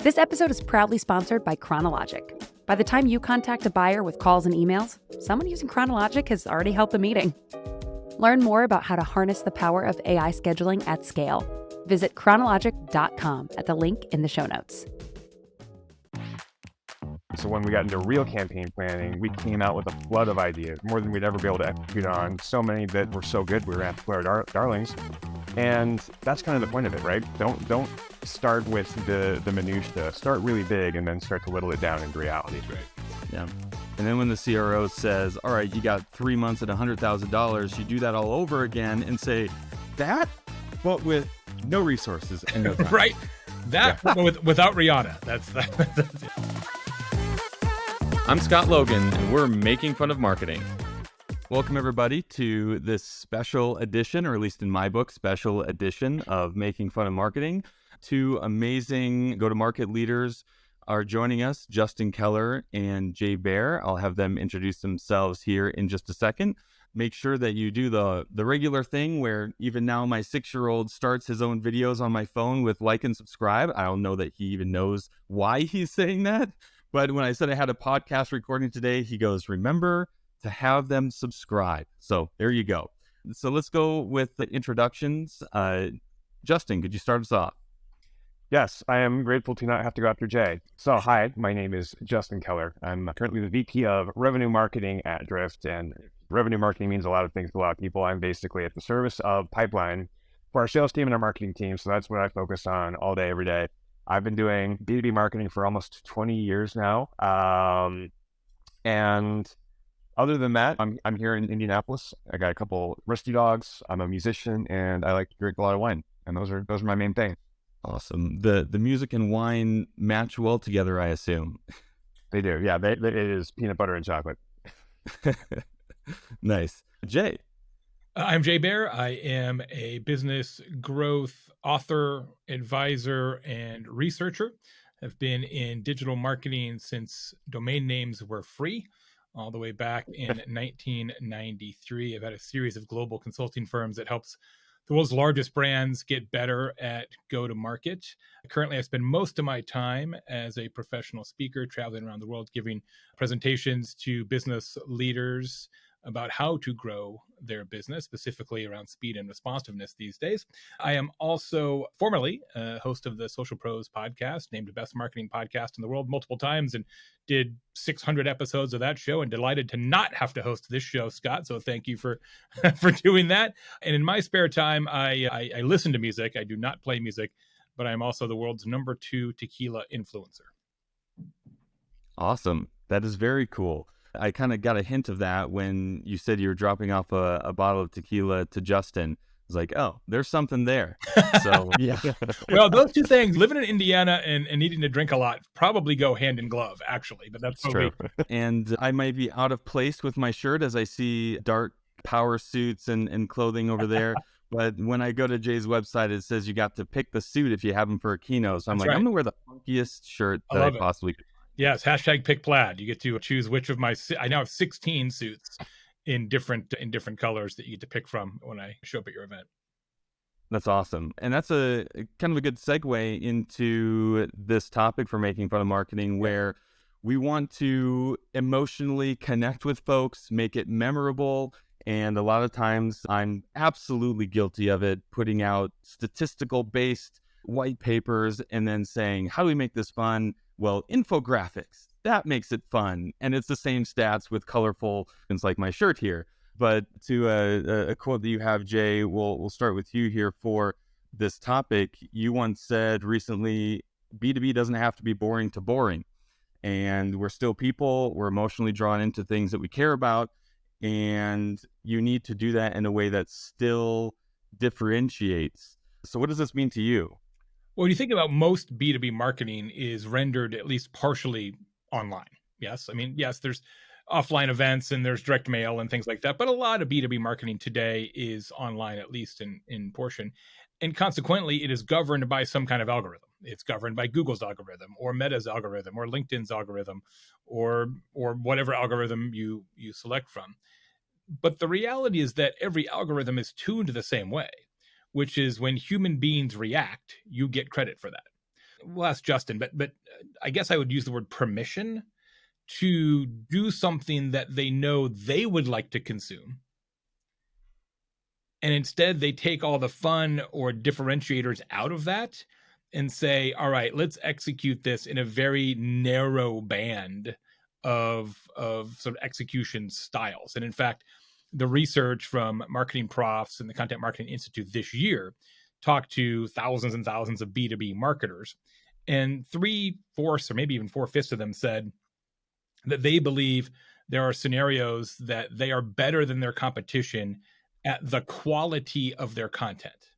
This episode is proudly sponsored by Chronologic. By the time you contact a buyer with calls and emails, someone using Chronologic has already held the meeting. Learn more about how to harness the power of AI scheduling at scale. Visit chronologic.com at the link in the show notes. So when we got into real campaign planning, we came out with a flood of ideas, more than we'd ever be able to execute on. So many that were so good, we were at our darlings. And that's kind of the point of it, right? Don't start with the minutia. Start really big and then start to whittle it down into reality. Right. Yeah. And then when the CRO says, all right, you got 3 months at $100,000, you do that all over again and say, that, but with no resources and no time. Right. That, yeah. Without Rihanna. That's it. I'm Scott Logan, and we're making fun of marketing. Welcome, everybody, to this special edition, or at least in my book, special edition of Making Fun of Marketing. Two amazing go-to-market leaders are joining us, Justin Keller and Baer. I'll have them introduce themselves here in just a second. Make sure that you do the regular thing where even now my 6-year-old starts his own videos on my phone with like and subscribe. I don't know that he even knows why he's saying that. But when I said I had a podcast recording today, he goes, remember to have them subscribe. So there you go. So let's go with the introductions. Justin, could you start us off? Yes, I am grateful to not have to go after Jay. So hi, my name is Justin Keller. I'm currently the VP of Revenue Marketing at Drift. And revenue marketing means a lot of things to a lot of people. I'm basically at the service of pipeline for our sales team and our marketing team. So that's what I focus on all day, every day. I've been doing B2B marketing for almost 20 years now. And other than that, I'm here in Indianapolis. I got a couple rusty dogs. I'm a musician, and I like to drink a lot of wine. And those are my main things. Awesome. The music and wine match well together, I assume. They do. Yeah, it is peanut butter and chocolate. Nice. Jay. I'm Baer. I am a business growth author, advisor, and researcher. I've been in digital marketing since domain names were free, all the way back in 1993. I've had a series of global consulting firms that helps the world's largest brands get better at go-to-market. Currently, I spend most of my time as a professional speaker, traveling around the world, giving presentations to business leaders about how to grow their business, specifically around speed and responsiveness these days. I am also formerly a host of the Social Pros podcast, named the best marketing podcast in the world multiple times, and did 600 episodes of that show, and delighted to not have to host this show, Scott. So thank you for for doing that. And in my spare time, I listen to music. I do not play music, but I'm also the world's #2 tequila influencer. Awesome. That is very cool. I kind of got a hint of that when you said you were dropping off a bottle of tequila to Justin. I was like, oh, there's something there. So, yeah. Well, those two things, living in Indiana and needing to drink a lot, probably go hand in glove, actually. But that's true. And I might be out of place with my shirt as I see dark power suits and clothing over there. But when I go to Jay's website, it says you got to pick the suit if you have them for a keynote. So I'm like, right. I'm going to wear the funkiest shirt that I possibly could. Yes, hashtag pick plaid. You get to choose which of I now have 16 suits in different colors that you get to pick from when I show up at your event. That's awesome. And that's a kind of a good segue into this topic for making fun of marketing, where we want to emotionally connect with folks, make it memorable. And a lot of times I'm absolutely guilty of it, putting out statistical based white papers and then saying, how do we make this fun? Well, infographics, that makes it fun. And it's the same stats with colorful things like my shirt here. But to a quote that you have, Jay, we'll start with you here for this topic. You once said recently, B2B doesn't have to be boring to boring. And we're still people. We're emotionally drawn into things that we care about. And you need to do that in a way that still differentiates. So what does this mean to you? Well, when you think about most B2B marketing is rendered at least partially online. Yes. I mean, yes, there's offline events and there's direct mail and things like that. But a lot of B2B marketing today is online, at least in portion. And consequently, it is governed by some kind of algorithm. It's governed by Google's algorithm or Meta's algorithm or LinkedIn's algorithm or whatever algorithm you select from. But the reality is that every algorithm is tuned the same way, which is when human beings react, you get credit for that. Well, that's Justin, but I guess I would use the word permission to do something that they know they would like to consume. And instead, they take all the fun or differentiators out of that and say, all right, let's execute this in a very narrow band of sort of execution styles. And in fact, the research from Marketing Profs and the Content Marketing Institute this year talked to thousands and thousands of B2B marketers. And 3/4 or maybe even 4/5 of them said that they believe there are scenarios that they are better than their competition at the quality of their content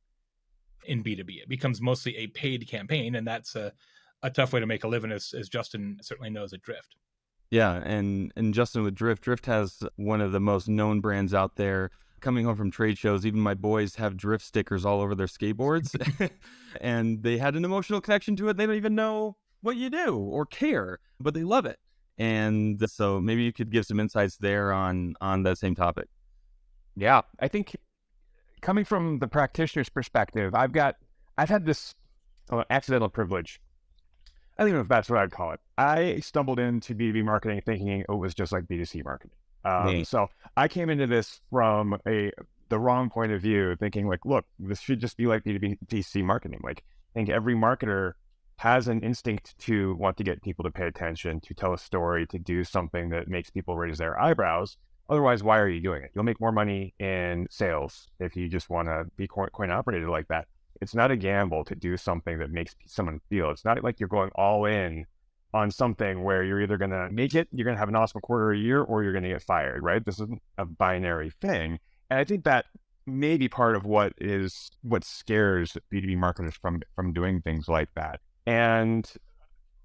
in B2B. It becomes mostly a paid campaign, and that's a tough way to make a living, as Justin certainly knows at Drift. Yeah, and Justin, with Drift has one of the most known brands out there. Coming home from trade shows, even my boys have Drift stickers all over their skateboards, and they had an emotional connection to it. They don't even know what you do or care, but they love it. And so maybe you could give some insights there on that same topic. Yeah, I think coming from the practitioner's perspective, I've had this accidental privilege. I don't even know if that's what I'd call it. I stumbled into B2B marketing thinking it was just like B2C marketing. So I came into this from the wrong point of view, thinking like, look, this should just be like B2C marketing. Like, I think every marketer has an instinct to want to get people to pay attention, to tell a story, to do something that makes people raise their eyebrows. Otherwise, why are you doing it? You'll make more money in sales if you just want to be coin operated like that. It's not a gamble to do something that makes someone feel. It's not like you're going all in on something where you're either going to make it, you're going to have an awesome quarter a year, or you're going to get fired, right? This isn't a binary thing. And I think that may be part of what scares B2B marketers from doing things like that. And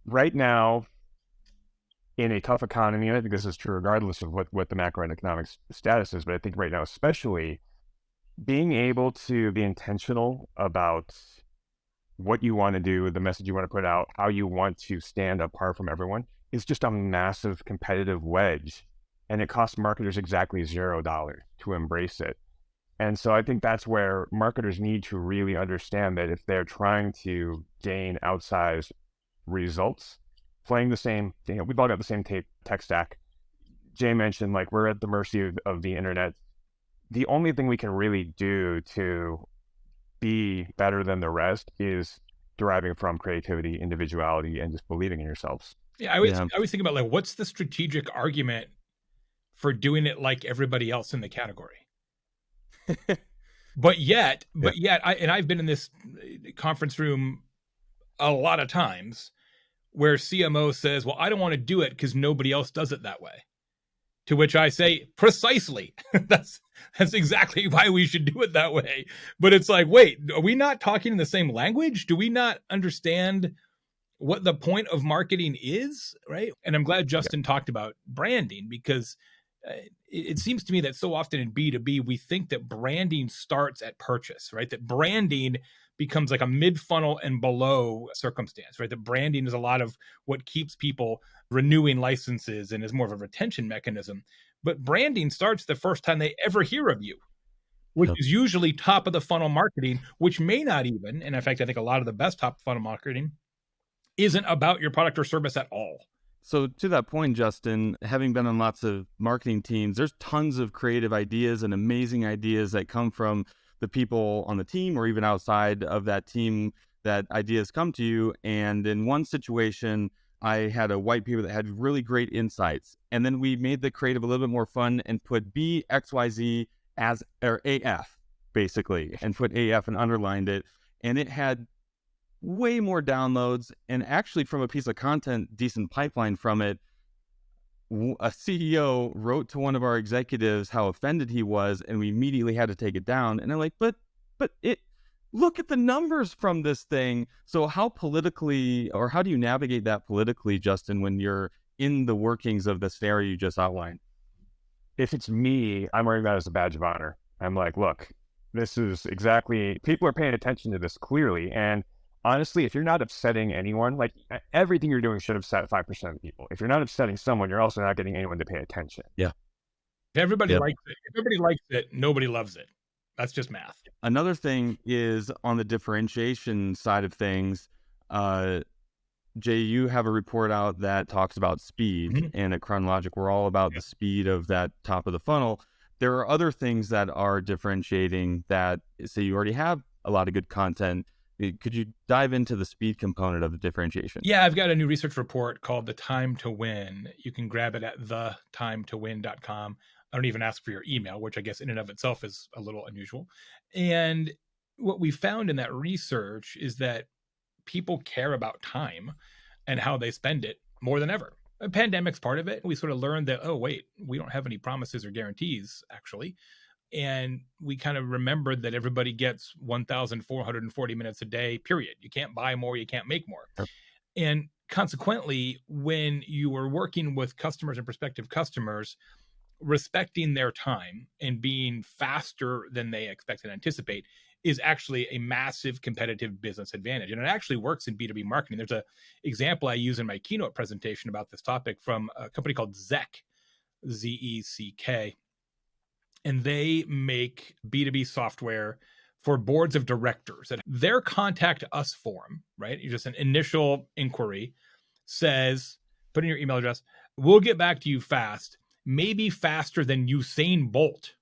right now, in a tough economy, and I think this is true regardless of what the macroeconomic status is, but I think right now especially, being able to be intentional about what you want to do, the message you want to put out, how you want to stand apart from everyone is just a massive competitive wedge. And it costs marketers exactly $0 to embrace it. And so I think that's where marketers need to really understand that if they're trying to gain outsized results, playing the same, we've all got the same tech stack. Jay mentioned, like, we're at the mercy of the internet. The only thing we can really do to be better than the rest is deriving from creativity, individuality, and just believing in yourselves. Yeah, I always think about, like, what's the strategic argument for doing it like everybody else in the category? But yet, I've been in this conference room a lot of times where CMO says, well, I don't want to do it because nobody else does it that way. To which I say, precisely. That's exactly why we should do it that way. But it's like, wait, are we not talking in the same language? Do we not understand what the point of marketing is, right? And I'm glad Justin talked about branding, because it seems to me that so often in B2B, we think that branding starts at purchase, right? That branding becomes like a mid-funnel and below circumstance, right? That branding is a lot of what keeps people renewing licenses and is more of a retention mechanism. But branding starts the first time they ever hear of you, which is usually top of the funnel marketing, which may not even, and in fact, I think a lot of the best top of funnel marketing isn't about your product or service at all. So to that point, Justin, having been on lots of marketing teams, there's tons of creative ideas and amazing ideas that come from the people on the team or even outside of that team, that ideas come to you. And in one situation, I had a white paper that had really great insights. And then we made the creative a little bit more fun and put B, X, Y, Z as, or AF, basically, and put AF and underlined it. And it had way more downloads, and actually from a piece of content, decent pipeline from it. A CEO wrote to one of our executives how offended he was, and we immediately had to take it down. And I'm like, but look at the numbers from this thing. So how politically, or how do you navigate that politically, Justin, when you're in the workings of the scenario you just outlined? If it's me, I'm wearing that as a badge of honor. I'm like, look, this is exactly, people are paying attention to this clearly. And honestly, if you're not upsetting anyone, like, everything you're doing should upset 5% of people. If you're not upsetting someone, you're also not getting anyone to pay attention. Yeah. If everybody likes it, if everybody likes it, nobody loves it. That's just math. Another thing is on the differentiation side of things, Jay, you have a report out that talks about speed, Mhm. and at Chronologic, we're all about the speed of that top of the funnel. There are other things that are differentiating that, say you already have a lot of good content. Could you dive into the speed component of the differentiation? Yeah, I've got a new research report called The Time to Win. You can grab it at thetimetowin.com. I don't even ask for your email, which I guess in and of itself is a little unusual. And what we found in that research is that people care about time and how they spend it more than ever. A pandemic's part of it. We sort of learned that, oh, wait, we don't have any promises or guarantees, actually. And we kind of remembered that everybody gets 1,440 minutes a day, period. You can't buy more, you can't make more. Yep. And consequently, when you are working with customers and prospective customers, respecting their time and being faster than they expect and anticipate is actually a massive competitive business advantage. And it actually works in B2B marketing. There's a example I use in my keynote presentation about this topic from a company called Zeck, Zeck. And they make B2B software for boards of directors. And their contact us form, right? You just an initial inquiry says, put in your email address, we'll get back to you fast, maybe faster than Usain Bolt.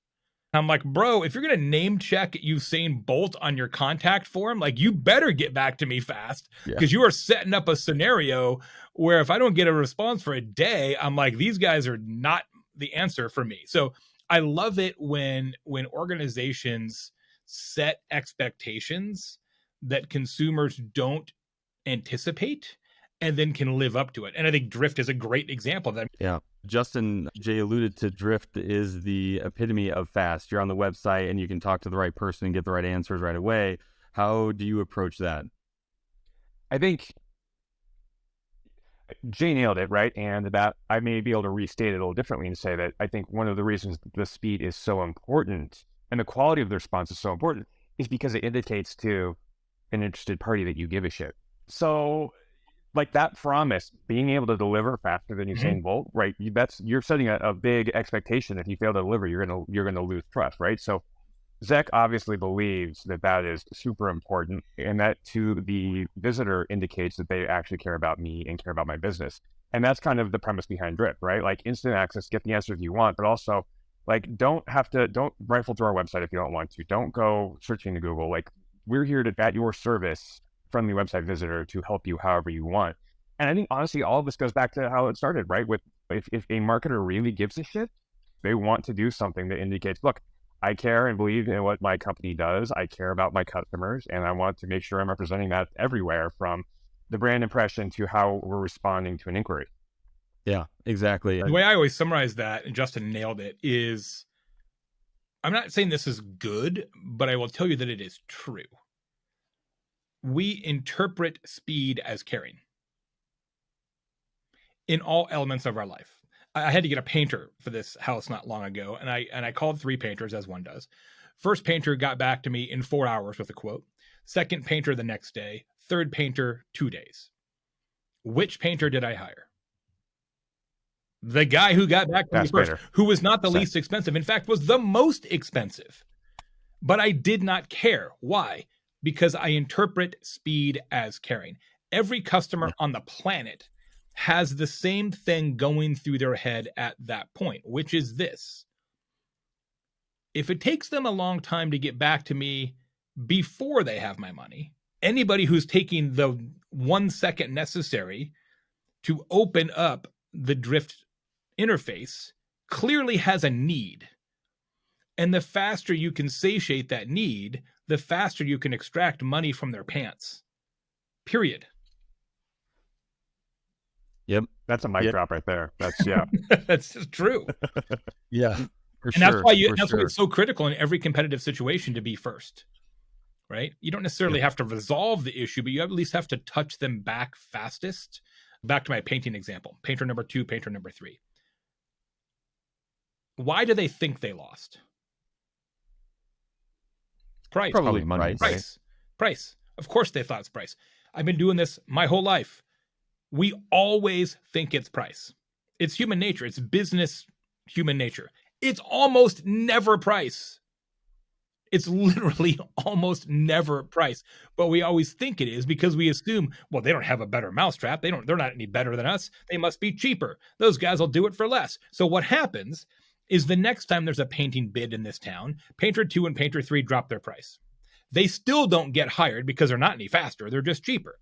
I'm like, bro, if you're going to name check Usain Bolt on your contact form, like you better get back to me fast because you are setting up a scenario where if I don't get a response for a day, I'm like, these guys are not the answer for me. So I love it when organizations set expectations that consumers don't anticipate and then can live up to it. And I think Drift is a great example of that. Yeah. Justin, Jay alluded to Drift is the epitome of fast. You're on the website and you can talk to the right person and get the right answers right away. How do you approach that? I think Jay nailed it, right? And that I may be able to restate it a little differently and say that I think one of the reasons the speed is so important and the quality of the response is so important is because it indicates to an interested party that you give a shit. So like that promise, being able to deliver faster than Usain Bolt, right? You're setting a big expectation. If you fail to deliver, you're gonna lose trust, right? So Zach obviously believes that is super important, and that to the visitor indicates that they actually care about me and care about my business. And that's kind of the premise behind Drip, right? Like instant access, get the answers you want, but also like don't rifle through our website if you don't want to. Don't go searching to Google. Like we're here at your service, friendly website visitor, to help you however you want. And I think honestly, all of this goes back to how it started, right? With if a marketer really gives a shit, they want to do something that indicates, look, I care and believe in what my company does. I care about my customers, and I want to make sure I'm representing that everywhere, from the brand impression to how we're responding to an inquiry. Yeah, exactly. The way I always summarize that, and Justin nailed it, is I'm not saying this is good, but I will tell you that it is true. We interpret speed as caring in all elements of our life. I had to get a painter for this house not long ago, and I called 3 painters, as one does. First painter got back to me in 4 hours with a quote. Second painter the next day. Third painter 2 days. Which painter did I hire? The guy who got back to me first, who was not the least expensive, in fact, was the most expensive. But I did not care. Why? Because I interpret speed as caring. Every customer on the planet has the same thing going through their head at that point, which is this. If it takes them a long time to get back to me before they have my money, anybody who's taking the 1 second necessary to open up the Drift interface clearly has a need. And the faster you can satiate that need, the faster you can extract money from their pants. Period. Yep. That's a mic drop right there. That's That's just true. Yeah. And that's why it's so critical in every competitive situation to be first. Right? You don't necessarily have to resolve the issue, but you at least have to touch them back fastest. Back to my painting example. Painter number 2, painter number 3. Why do they think they lost? Price. Probably money. Price. Of course they thought it's price. I've been doing this my whole life. We always think it's price. It's human nature. It's business human nature. It's almost never price. It's literally almost never price, but we always think it is because we assume, well, they don't have a better mousetrap. They're not any better than us. They must be cheaper. Those guys will do it for less. So what happens is the next time there's a painting bid in this town, Painter 2 and Painter 3 drop their price. They still don't get hired because they're not any faster. They're just cheaper.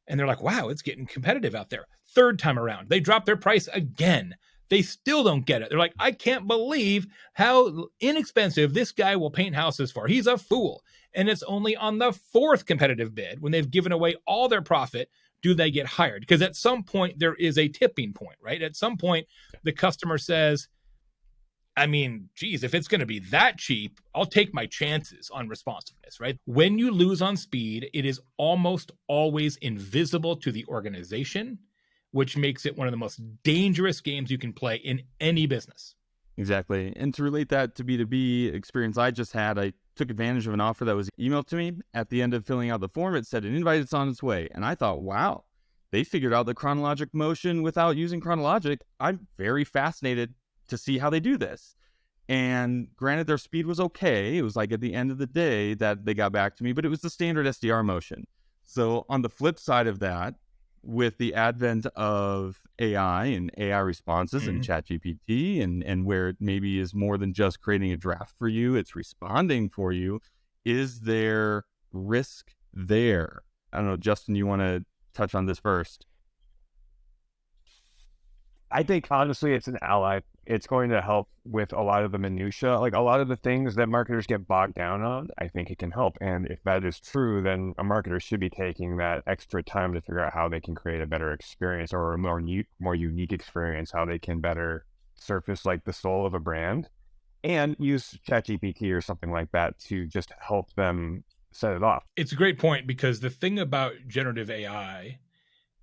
And they're like, wow, it's getting competitive out there. Third time around, they drop their price again. They still don't get it. They're like, I can't believe how inexpensive this guy will paint houses for. He's a fool. And it's only on the fourth competitive bid, when they've given away all their profit, do they get hired. Because at some point, there is a tipping point, right? At some point, the customer says, I mean, geez, if it's going to be that cheap, I'll take my chances on responsiveness, right? When you lose on speed, it is almost always invisible to the organization, which makes it one of the most dangerous games you can play in any business. Exactly. And to relate that to B2B experience I just had, I took advantage of an offer that was emailed to me. At the end of filling out the form, it said an invite is on its way. And I thought, wow, they figured out the chronologic motion without using chronologic. I'm very fascinated to see how they do this. And granted, their speed was okay. It was like at the end of the day that they got back to me, but it was the standard SDR motion. So on the flip side of that, with the advent of AI and AI responses and ChatGPT, and where it maybe is more than just creating a draft for you, it's responding for you. Is there risk there? I don't know, Justin, you want to touch on this first? I think honestly, it's an ally. It's going to help with a lot of the minutia, like a lot of the things that marketers get bogged down on. I think it can help. And if that is true, then a marketer should be taking that extra time to figure out how they can create a better experience, or a more unique experience, how they can better surface like the soul of a brand, and use ChatGPT or something like that to just help them set it off. It's a great point, because the thing about generative AI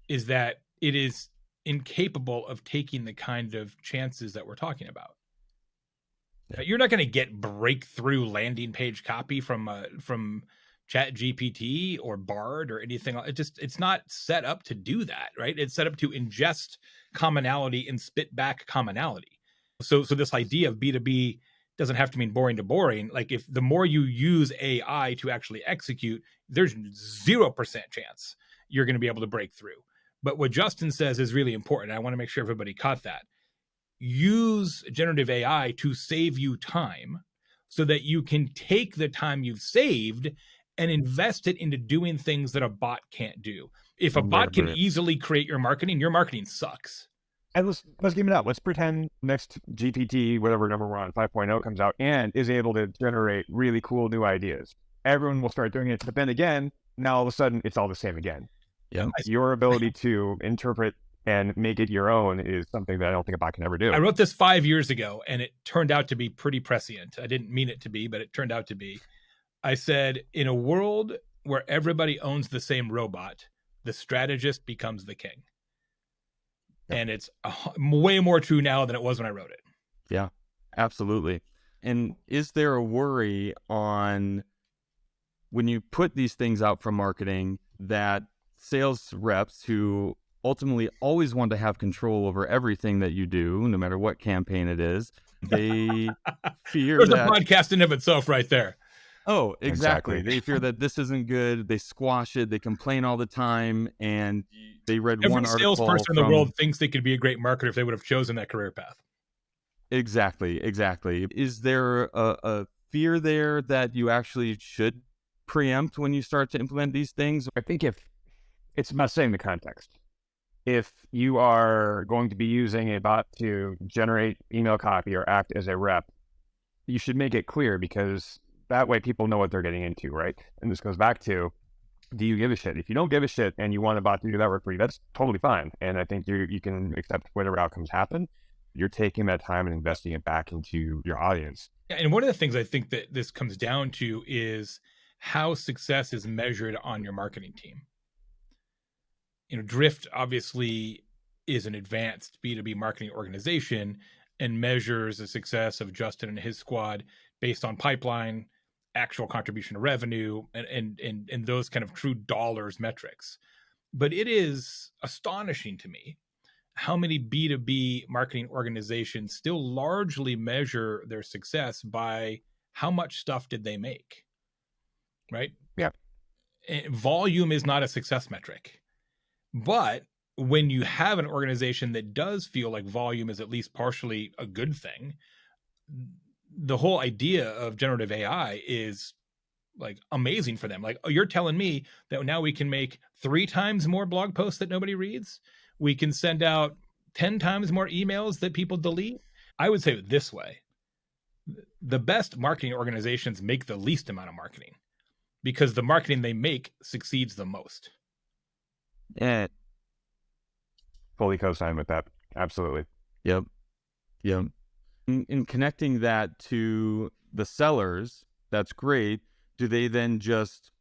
is that it is incapable of taking the kind of chances that we're talking about. Yeah. You're not going to get breakthrough landing page copy from ChatGPT or Bard or anything. It's not set up to do that, right? It's set up to ingest commonality and spit back commonality. So this idea of B2B doesn't have to mean boring to boring. Like, if the more you use AI to actually execute, there's 0% chance you're going to be able to break through. But what Justin says is really important. I want to make sure everybody caught that. Use generative AI to save you time, so that you can take the time you've saved and invest it into doing things that a bot can't do. If a bot can easily create your marketing sucks. And let's game it out. Let's pretend next GPT, whatever number we're on, 5.0 comes out and is able to generate really cool new ideas. Everyone will start doing it. But then again, now all of a sudden, it's all the same again. Yeah. Your ability to interpret and make it your own is something that I don't think a bot can ever do. I wrote this 5 years ago, and it turned out to be pretty prescient. I didn't mean it to be, but it turned out to be. I said, in a world where everybody owns the same robot, the strategist becomes the king. Yeah. And it's way more true now than it was when I wrote it. Yeah, absolutely. And is there a worry on, when you put these things out from marketing, that sales reps who ultimately always want to have control over everything that you do, no matter what campaign it is, they fear There's that... a podcast in of itself right there. Oh, exactly. They fear that this isn't good. They squash it. They complain all the time. And they read one article. Every salesperson in the world thinks they could be a great marketer if they would have chosen that career path. Exactly. Is there a fear there that you actually should preempt when you start to implement these things? I think if it's about setting the context. If you are going to be using a bot to generate email copy or act as a rep, you should make it clear, because that way people know what they're getting into, right? And this goes back to, do you give a shit? If you don't give a shit and you want a bot to do that work for you, that's totally fine. And I think you can accept whatever outcomes happen. You're taking that time and investing it back into your audience. And one of the things I think that this comes down to is how success is measured on your marketing team. Drift obviously is an advanced B2B marketing organization and measures the success of Justin and his squad based on pipeline, actual contribution to revenue, and those kind of true dollars metrics. But it is astonishing to me how many B2B marketing organizations still largely measure their success by how much stuff did they make, right? Yeah. Volume is not a success metric. But when you have an organization that does feel like volume is at least partially a good thing, the whole idea of generative AI is like amazing for them. Like, oh, you're telling me that now we can make 3 times more blog posts that nobody reads. We can send out 10 times more emails that people delete. I would say it this way. The best marketing organizations make the least amount of marketing because the marketing they make succeeds the most. Yeah. Fully co-sign with that. Absolutely. Yep. In connecting that to the sellers, that's great. Do they then just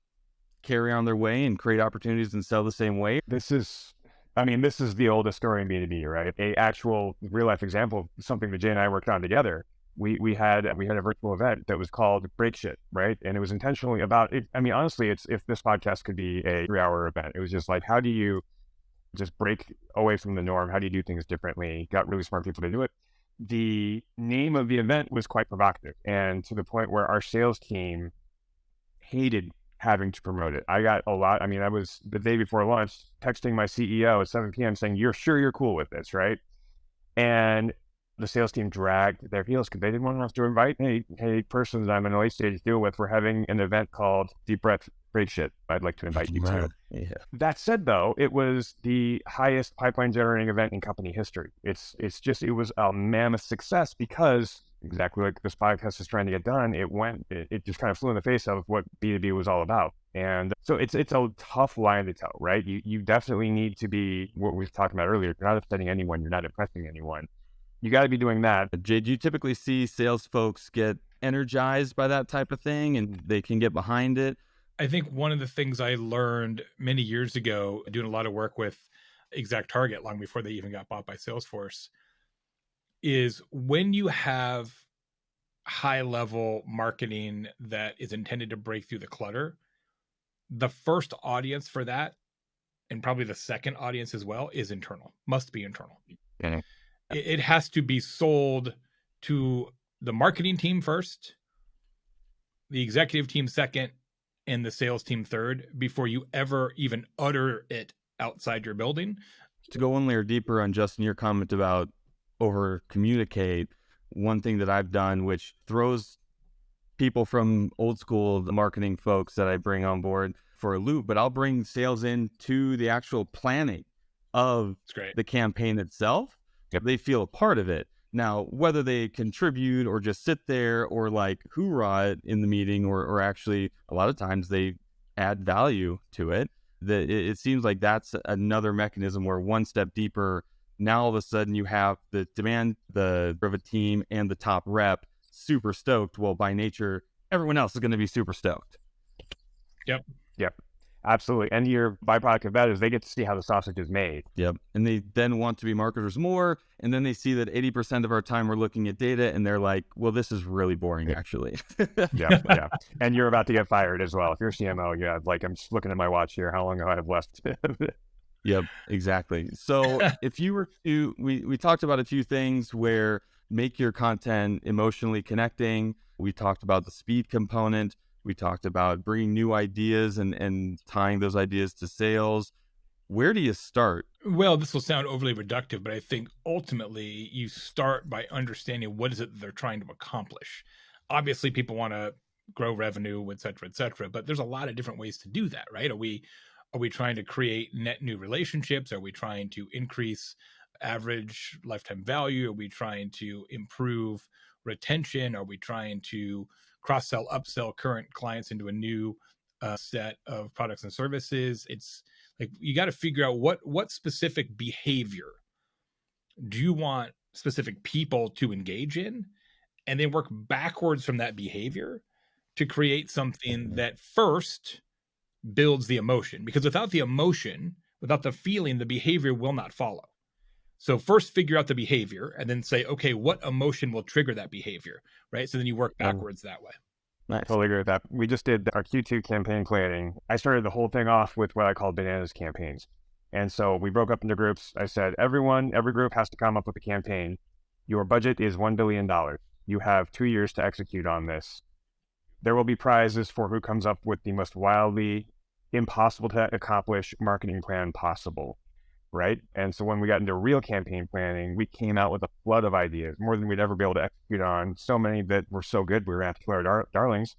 carry on their way and create opportunities and sell the same way? This is the oldest story in B2B, right? A actual real life example of something that Jay and I worked on together. We had a virtual event that was called Break Shit, right? And it was intentionally about it. I mean, honestly, it's if this podcast could be a 3-hour event, it was just like, how do you just break away from the norm? How do you do things differently? Got really smart people to do it. The name of the event was quite provocative, and to the point where our sales team hated having to promote it. I got a lot. I mean, I was the day before lunch texting my CEO at 7 p.m. saying, "You're sure you're cool with this, right?" And the sales team dragged their heels because they didn't want us to invite, hey, person that I'm in a late stage deal with, we're having an event called Deep Breath Break Shit. I'd like to invite you to. Yeah. That said, though, it was the highest pipeline generating event in company history. It was a mammoth success because exactly like this podcast is trying to get done, it just kind of flew in the face of what B2B was all about. And so it's a tough line to toe, right? You definitely need to be what we were talking about earlier. You're not upsetting anyone. You're not impressing anyone. You got to be doing that. Jay, do you typically see sales folks get energized by that type of thing and they can get behind it? I think one of the things I learned many years ago, doing a lot of work with ExactTarget long before they even got bought by Salesforce, is when you have high level marketing that is intended to break through the clutter, the first audience for that, and probably the second audience as well, is internal, must be internal. Yeah. It has to be sold to the marketing team first, the executive team second, and the sales team third before you ever even utter it outside your building. To go one layer deeper on Justin, your comment about over communicate, one thing that I've done, which throws people from old school, the marketing folks that I bring on board for a loop, but I'll bring sales into the actual planning of the campaign itself. Yep. They feel a part of it. Now, whether they contribute or just sit there or like hoorah it in the meeting, or actually a lot of times they add value to it, that it seems like that's another mechanism where one step deeper, now all of a sudden you have the demand, the of a team and the top rep super stoked. Well, by nature, everyone else is going to be super stoked. Yep. Absolutely. And your byproduct of that is they get to see how the sausage is made. Yep. And they then want to be marketers more. And then they see that 80% of our time we're looking at data and they're like, well, this is really boring, actually. Yeah. And you're about to get fired as well. If you're CMO, like I'm just looking at my watch here. How long do I have left? Yep, exactly. So if you were to, we talked about a few things where make your content emotionally connecting. We talked about the speed component. We talked about bringing new ideas and tying those ideas to sales. Where do you start? Well, this will sound overly reductive, but I think ultimately you start by understanding what is it that they're trying to accomplish. Obviously, people want to grow revenue, et cetera, but there's a lot of different ways to do that, right? Are we trying to create net new relationships? Are we trying to increase average lifetime value? Are we trying to improve retention? Are we trying to cross-sell, upsell current clients into a new set of products and services? It's like you got to figure out what specific behavior do you want specific people to engage in, and then work backwards from that behavior to create something that first builds the emotion. Because without the emotion, without the feeling, the behavior will not follow. So first figure out the behavior and then say, okay, what emotion will trigger that behavior, right? So then you work backwards that way. Nice. Totally agree with that. We just did our Q2 campaign planning. I started the whole thing off with what I call bananas campaigns. And so we broke up into groups. I said, every group has to come up with a campaign. Your budget is $1 billion. You have 2 years to execute on this. There will be prizes for who comes up with the most wildly impossible to accomplish marketing plan possible, right? And so when we got into real campaign planning, we came out with a flood of ideas, more than we'd ever be able to execute on, so many that were so good we were going to have to kill our darlings.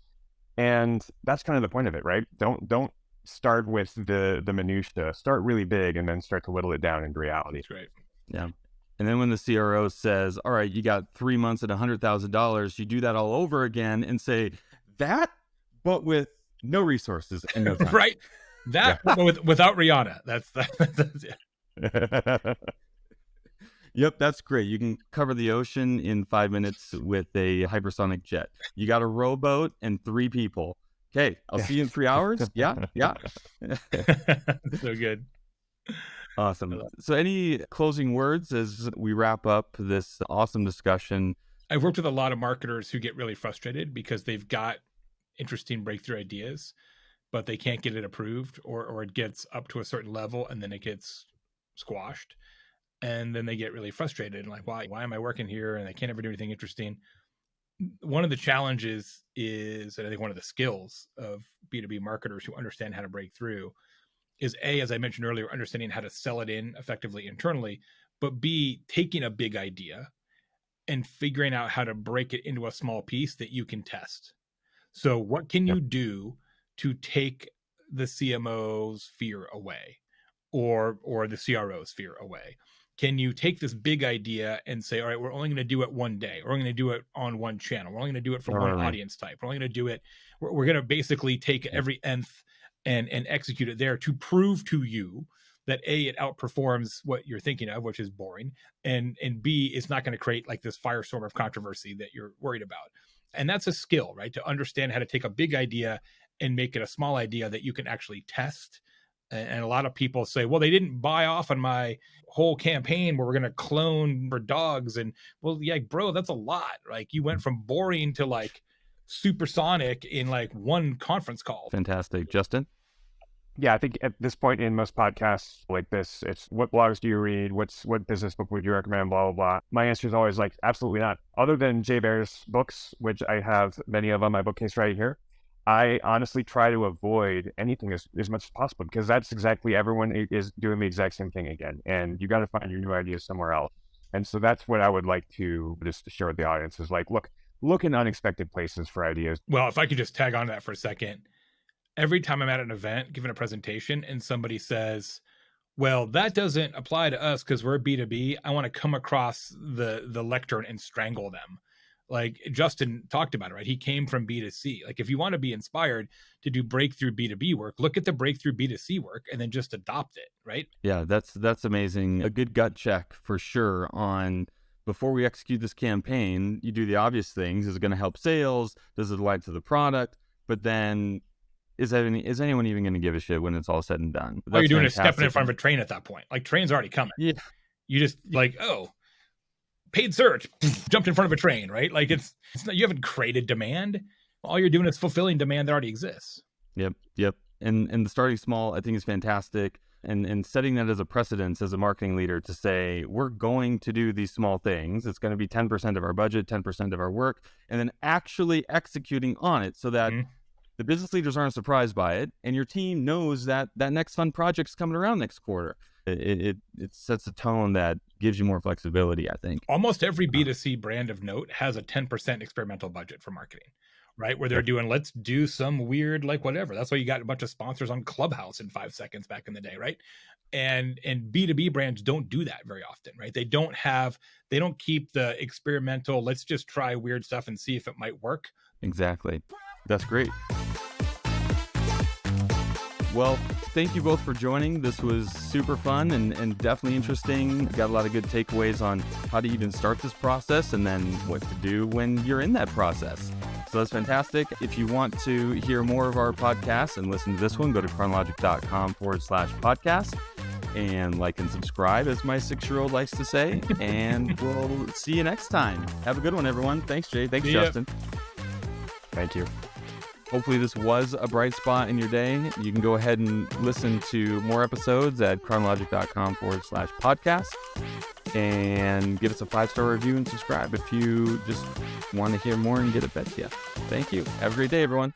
And that's kind of the point of it, right? Don't start with the minutia. Start really big and then start to whittle it down into reality. That's right. Yeah. And then when the CRO says, all right, you got 3 months at $100,000, you do that all over again and say that, but with no resources and no time. Right. That, without Rihanna. That's it. Yep, that's great. You can cover the ocean in 5 minutes with a hypersonic jet. You got a rowboat and 3 people. Okay, I'll see you in 3 hours. Yeah. So good. Awesome. So any closing words as we wrap up this awesome discussion? I've worked with a lot of marketers who get really frustrated because they've got interesting breakthrough ideas, but they can't get it approved, or it gets up to a certain level and then it gets squashed. And then they get really frustrated and like, why am I working here? And I can't ever do anything interesting. One of the challenges is, and I think one of the skills of B2B marketers who understand how to break through is A, as I mentioned earlier, understanding how to sell it in effectively internally, but B, taking a big idea and figuring out how to break it into a small piece that you can test. So what can you do to take the CMO's fear away or the CRO's fear away? Can you take this big idea and say, all right, we're only going to do it one day. We're only going to do it on one channel. We're only going to do it for one audience type. We're only going to do it. We're going to basically take every nth and execute it there to prove to you that A, it outperforms what you're thinking of, which is boring. And B, it's not going to create like this firestorm of controversy that you're worried about. And that's a skill, right? To understand how to take a big idea and make it a small idea that you can actually test. And a lot of people say, well, they didn't buy off on my whole campaign where we're going to clone for dogs. And well, yeah, bro, that's a lot. Like you went from boring to like supersonic in like one conference call. Fantastic. Justin? Yeah, I think at this point in most podcasts like this, it's what blogs do you read? What business book would you recommend? Blah, blah, blah. My answer is always like, absolutely not. Other than Jay Baer's books, which I have many of on my bookcase right here, I honestly try to avoid anything as much as possible because that's exactly, everyone is doing the exact same thing again. And you got to find your new ideas somewhere else. And so that's what I would like to just share with the audience is like, look in unexpected places for ideas. Well, if I could just tag on to that for a second. Every time I'm at an event, giving a presentation and somebody says, well, that doesn't apply to us because we're B2B, I want to come across the lectern and strangle them. Like Justin talked about it, right? He came from B2C. Like if you want to be inspired to do breakthrough B2B work, look at the breakthrough B2C work and then just adopt it, right? Yeah, that's amazing. A good gut check for sure on before we execute this campaign, you do the obvious things. Is it going to help sales? Does it align to the product? But then is anyone even going to give a shit when it's all said and done? All you're doing is stepping in front of a train at that point. Like train's already coming. Yeah. You just like, oh, paid search, jumped in front of a train, right? Like it's not, you haven't created demand. All you're doing is fulfilling demand that already exists. Yep. And the starting small, I think, is fantastic. And setting that as a precedence as a marketing leader to say, we're going to do these small things. It's going to be 10% of our budget, 10% of our work, and then actually executing on it so that the business leaders aren't surprised by it. And your team knows that that next fun project's coming around next quarter. It sets a tone that gives you more flexibility, I think. Almost every B2C brand of note has a 10% experimental budget for marketing, right? Where they're doing, let's do some weird, like whatever. That's why you got a bunch of sponsors on Clubhouse in 5 seconds back in the day, right? And B2B brands don't do that very often, right? They don't keep the experimental, let's just try weird stuff and see if it might work. Exactly. That's great. Well, thank you both for joining. This was super fun and definitely interesting. Got a lot of good takeaways on how to even start this process and then what to do when you're in that process. So that's fantastic. If you want to hear more of our podcasts and listen to this one, go to chronologic.com/podcast and like and subscribe, as my 6-year-old likes to say. And we'll see you next time. Have a good one, everyone. Thanks, Jay. Thanks, Justin. Thank you. Hopefully this was a bright spot in your day. You can go ahead and listen to more episodes at chronologic.com/podcast and give us a 5-star review and subscribe if you just want to hear more and get it bet to you. Thank you. Have a great day, everyone.